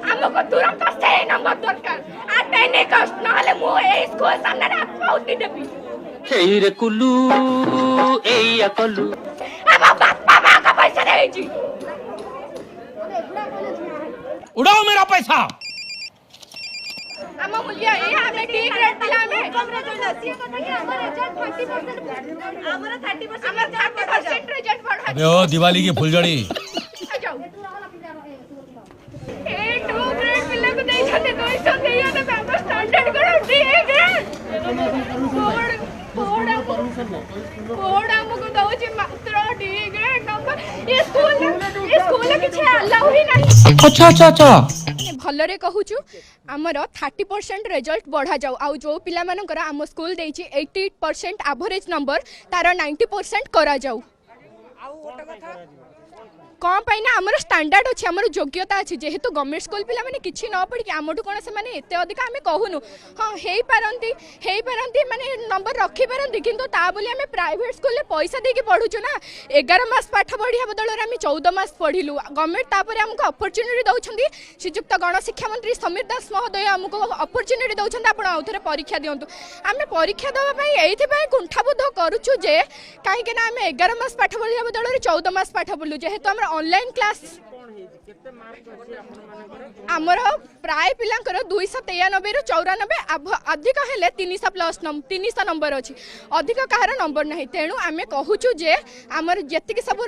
हमको तुरंत से नंबर दरकार आते नहीं कष्ट नाले मो ए स्कूल सामने आउट देबी एई रे कुल्लू एई अकलू हम बापा मां का पैसा दे जी उड़ाओ मेरा पैसा हम मुलिया ए हमने डी ग्रेड पिला में कम रिजल्ट ये कथा कि हमर रिजल्ट 30% हमर 30% रिजल्ट बढ़ा अबे ओ दिवाली की फुलझड़ी जाओ ए 2 ग्रेड पिला को दे छते 200 देया ना मैं स्टैंडर्ड करो डी ग्रेड बोर्ड हमको दउची मात्र डी ग्रेड नंबर ये स्कूल किछ अलाउ ही नहीं अच्छा भलरे कहूचु आमर 30% रिजल्ट बढ़ा जाऊ आउ जो पिला मानकर आम स्कूल देछि 80% एवरेज नंबर तार 90% करा जाऊ कौन पाई ना आमर स्टैंडर्ड अच्छे आमर योग्यता अच्छे जेहेतु गवर्नमेंट स्कूल पिला माने किछि न पड़ी कि आमठु कोन से माने एते अधिक आमे कहूनु हां हेई पारंती माने नंबर रखी पारंती किंतु ता बोली आमे प्राइवेट स्कूल ले पैसा देके पढुछु ना 11 मास पाठ पढिया बदल रे आमे 14 मास पढिलु गवर्नमेंट तापर हमको अपॉर्चुनिटी दउछंदी श्रीयुक्त गण शिक्षा मंत्री समीर दास महोदय हमको अपॉर्चुनिटी दउछंदी आपण आउथरे परीक्षा दियंतु आमे परीक्षा दवा पई एथि पई कुंठाबुद्ध करूछु जे काहे के ना आमे 11 मास पाठ पढिया बदल रे 14 मास पाठ पढलु जेहेतु हमरा ऑनलाइन क्लास आमर प्राय पिलांकर 293 रु 94 अधिक हेले 300 प्लस 300 नंबर अछि अधिक कहार नंबर नाही तेणु आमे कहूछु जे आमर जेतिक सब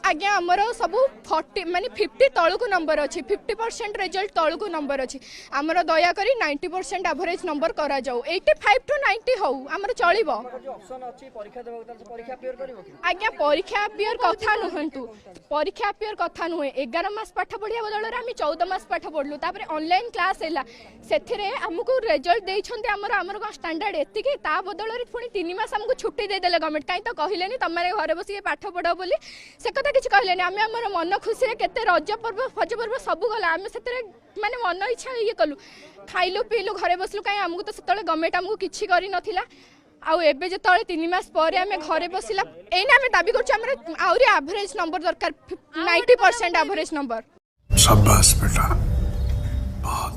आज्ञा आमर सब 40 माने 50 तळकु नंबर अछि 50% रिजल्ट तळकु नंबर अछि आमर दया करी 90% एवरेज नंबर करा जाऊ 85 टू 90 हो आमर चलिबो ऑप्शन अछि परीक्षा देबो त परीक्षा अपियर करबो कि आज्ञा परीक्षा अपियर कथा नहंतु परीक्षा अपियर कथा नुहे 11 मास पाठ पढिया बदल रे हम 14 मास पाठ पढलु तापर ऑनलाइन क्लास हैला सेथिरे हमकु रिजल्ट देइ छन्ते हमर स्टैंडर्ड एति के ता बदल रे पुनी 3 मास हमकु छुट्टी दे देले गवर्नमेंट काई त कहिलेनी तमारे घरे बसी पाठ पढो बोली से कथा किछ कहलेनी आमे हमर मन खुशी रे केते रज पर्व फज पर्व सब गला आमे सेतरे माने मन इच्छा ये कलु खाइलु पीलु घरे बसलु काई हमकु त सेतले गवर्नमेंट हमकु किछि करि नथिला आउ एबे जे तळे 3 मास परे आमे घरे बसिला एना आमे दाबी करछु हमर आउरी एवरेज नंबर दरकार 90% एवरेज नंबर शाबाश बेटा बहुत